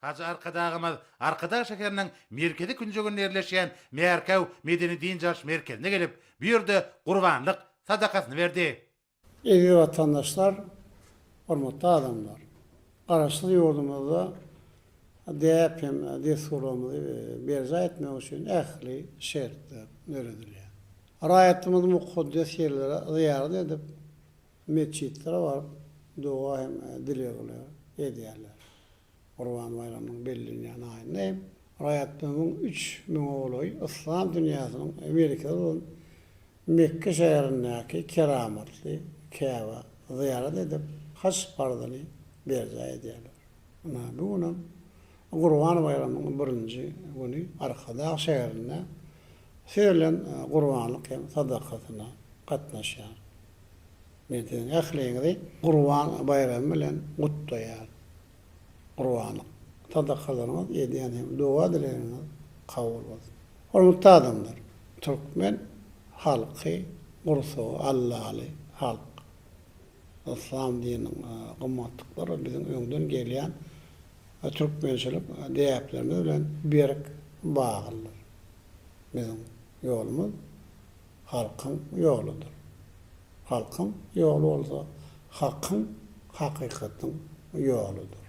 Hacı arkadağımız arkadaş şekerinin merkezi küncөгünde yerleşen Merkev Medeni Din Jarş merkezine gelip bir yerde kurbanlık sadakasını verdi. Evi vatandaşlar, hormatly adamlar. Garaşly ýurdumyzda DEP'm desturlamyzy berja etmek üçin ähli şertler öredilýär. Raýatymyz mukaddes ýerlere ziyaret edip meçitlere barıp dua hem dilegler edýärler. Qurban bayramynyň bellinýän aýynda raýatymyň 3000 ogly İslam dünýäsiniň Amerikada bolan Mekke şäherindäki keramatly Kaaba ziyaret edip haç farzyny berja edýärler. Ana bugunam Qurban bayramynyň birinji güni Arkada şäherinde söýlen qurbanlyk hem sadakasyna gatnaşýar. Menden ähliňizi Qurban bayramy bilen gutlaýar. Qurbanlyk sadakalaryňyz edýän hem dua dileýäňiz kabul bolsun. Hormatly adamlar, Türkmen halky, Ursu, Allaly halk. İslam dininiň gymmatlyklary biziň öňden gelýän türkmençilik diýäplerimiz bilen berk baglydyr. Biziň ýolumyz halkyň ýoludyr. Halkyň ýolu bolsa, hakyň, hakykatyň ýoludyr.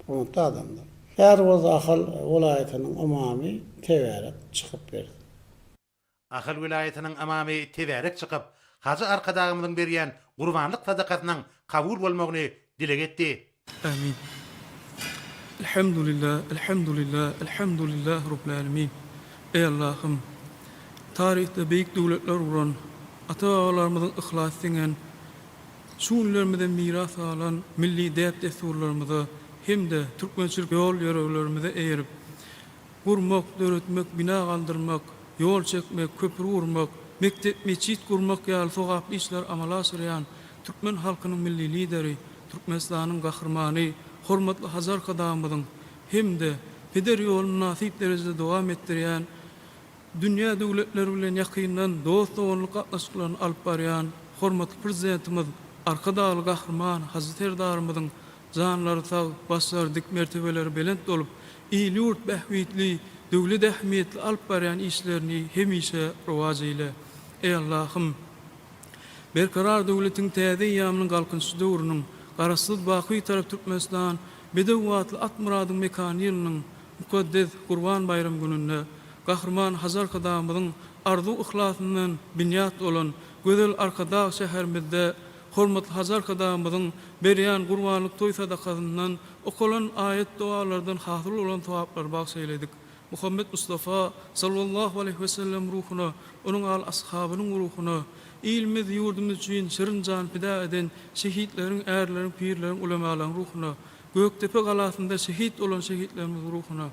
Hormatly adamlar, her Ahal welaýatynyň umamy teberek çykyp berdi. Ahal vilayetinin amamy teberek çykyp, Hacı arkadağımyzyň berýän gurbanlyk sadakasynyň kabul bolmagyny dileg etdi. Amin. Elhamdülillah, elhamdülillah, elhamdülillah Rabbil alemin. Ey Allah'ım, tarihte beýik döwletler uran, ata-babalarymyzyň ihlas edilen, şuňlarymyzdan miras alan milli däp desturlarymyzy hem-de türkmençilik ýol ýöreglerimizi eýerip, gurmak, döretmek, bina galdyrmak, ýol çekmek, köprü gurmak, mektep, meçit gurmak ýaly sowaply işler amala aşyrýan türkmen halkynyň milli lideri, Türkmenistanyň gahrmany, hormatly Hazar kadamyzyň hem-de peder ýoluny nasip derejede dowam etdirýän, dünýä döwletleri bilen ýakyndan dost dowamlyk gatnaşyklaryny alyp barýan hormatly prezidentimiz, arkadaly gahrman Hazrat Erdarymyzyň janlary sag, başlary dik mertebeleri belent bolup, ýyly ýurt bähwitli, döwlet ähmiýetli alyp barýan işlerini hemişe rowaj eyle. Ey Allah'ım, berkarar döwletiň täze ýamynyň galkynçy döwrüniň garaşsyz baky tarap Türkmenistan bedewatly at muradyň mekany ýylynyň mukaddes Qurban bayram gününde gahrman Hazar kadamyzyň arzu ihlasyndan binyat bolan gözel Arkada şäherimizde hormatly Hazar kadamyzyň berýän gurbanlyk toý sadakasyndan okulan ayet dualardan hasyl bolan tawaplar bagş eyledik. Muhammed Mustafa sallallahu aleyhi ve sellem ruhuna, onun al ashabynyň ruhuna, ilmiz ýurdumyz üçin şirin jan pida eden şehitleriň, ärleriň, pirleriň, ulemalaryň ruhuna, Göktepe galasynda şehit olan şehitlerimiz ruhuna,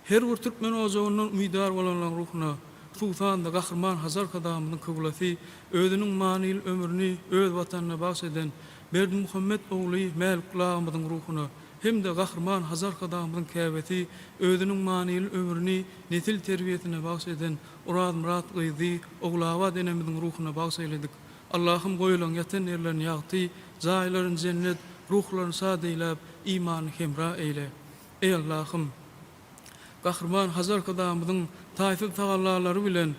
her bir türkmen ojagynyň umydar bolanlaryň ruhuna, Sultanda gahrman Hazar kadamynyň kıblasi, özüniň manyl ömrüni öz watanyna bagş eden Berdi Muhammed ogly Melkulağymyzyň ruhuna, hem de gahrman Hazar kadamynyň käbeti, özüniň manyl ömrüni nesil terbiýetine bagş eden Urad Murat Gyzy oglawa denemiziň ruhuna bagş eyledik. Allah'ım goýulan ýatan erlerini ýagty, jaýlaryny cennet, ruhlaryny şad eýläp, imany hemra eyle. Ey Allah'ım, gahrman Hazar kadamyzyň taýsyz tagallalary bilen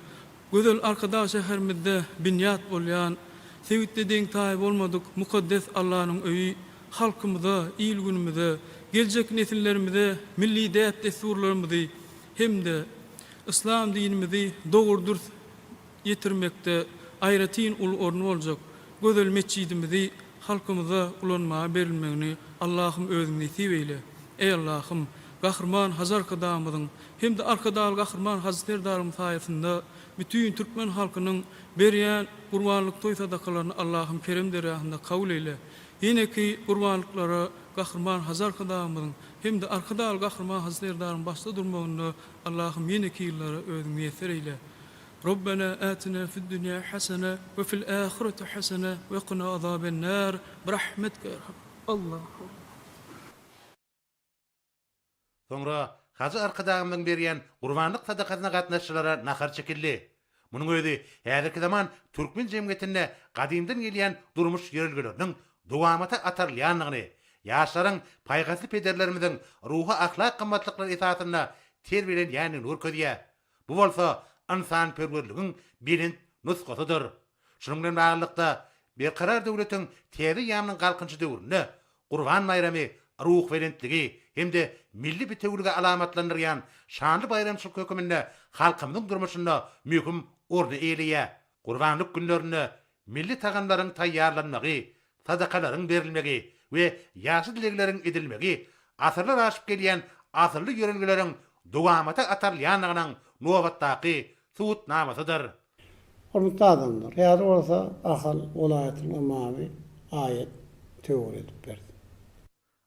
gözel Arkada şäherimizde binyat bolýan, sevitli deň taýy bolmadyk mukaddes Allah'nyň öýü halkymyza, il günümize, geljek nesillerimize milli däp desturlarymyzy hem-de İslam dinimizi dogurdur yetirmekde aýratyn ul ornu boljak gözel meçidimizi halkymyza ulanmaga berilmegini Allah'ım özüň nesip eyle. Ey Allah'ım, gahrman Hazar kadamyzyň hem-de arkadaly gahrman Hazrat Erdarym saýasynda bütün türkmen halkynyň berýän gurbanlyk toý sadakalaryny Allah'ım kerem dergahynda kabul eyle. Ýene-ki gurbanlyklara gahrman Hazar kadamyzyň hem-de arkadaly gahrman Hazrat Erdarym başda durmagyny Allah'ım ýene-ki ýyllara özüň meýser eyle. Rabbena atina fid dunya hasana we fil ahireti hasana ve qina azaben nar birahmetika ya Allah. Soňra Hacı arkadağımyzyň berýän gurbanlyk sadakasyna gatnaşçylara nahar çekildi. Munyň özü häzirki zaman türkmen jemgyýetinde gadymdan gelýän durmuş ýerelgileriniň dowamaty atarlýanlygyny, yaşlaryň paýgasy pederlerimizin ruha ahlak kymmatlyklary esasyna terbiýelen ýani nur ködiýe. Bu bolsa insan perwerligiň birin nusgatydyr. Şunun bilen baglykda bir karar döwletiň täze ýamynyň galkynçy döwründe Gurban bayramy ruh belentligi hemde milli bitewlige alamatlandyrýan şanly bayramçylyk höküminde halkymyzyň durmuşynda mühim orda eýleýär. Gurbanlyk günlerinde milli taganlaryň taýýarlanmagy, sadakalaryň berilmegi we ýaşy dilekleriň edilmegi asyrlar aşyp gelýän asyrly ýörelgeleriň dowamata atarlýanlygynyň nobatdaky suut namasydyr. Hormatly adamlar, ýa-da bolsa Ahal welaýatynyň imamy ayet tewür edip berdi.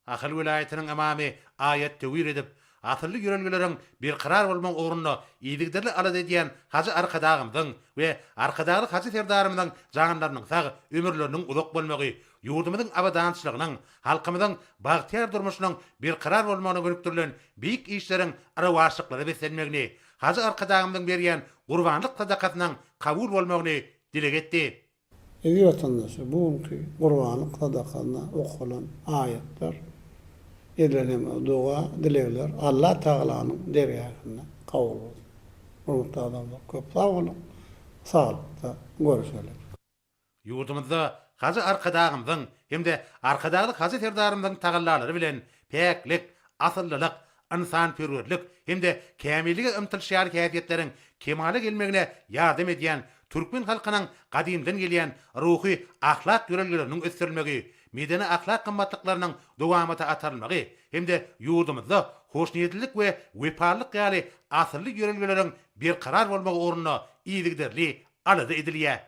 Ahal welaýatynyň imamy ayet tewir edip asyrly ýörelgeleriň bir karar bolmagy ugrunda ýygyderli alad edýän Hacı arkadagymyň we arkadagy Hacı serdarymyň jaganlarynyň sag ömürleriniň ulak bolmagy, ýurdumyzyň abadançylygynyň, halkymyzyň bagtyar durmuşynyň bir karar bolmagyna görükdirilen beýik işleriň arawaşyklary besenmegini, Hacı arkadagymyň berýän gurbanlyk sadakatynyň kabul bolmagyny dilek etdi. Evi vatandaşı bugünkü Gurbanlyk sadakatyna okulan ayetler, edilen dua, dilekler Allah Taalanyň dergähine kabul bolsun. Hormatly adamlar, köp sag bolun. Sağlıkta görüşelim. Ýurdumyzda Hacı arkadagymyň hemde arkadagy Hacı serdarymyň tagallalary bilen peklik, asyllylyk, insan perwerlik hemde kämillige ümtilşýar käfiýetleriň kemale gelmegine ýardam edýän türkmen halkynyň gadymdan gelýän ruhy ahlak ýörelgeleriniň ösdirilmegi, medeni ahlak kymmatlyklarynyň dowamata atarylmagy hemde ýurdumyzda hoşniyetlilik we weparlyk ýaly asyrly ýörelgeleriň bir karar bolmagy ugrunda iýdigderli alada edilýär.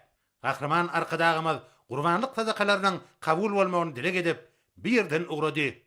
Kahraman arkadagymyz Gurbanlyk sadakalarynyň kabul bolmagyny dilek edip birden ugrady.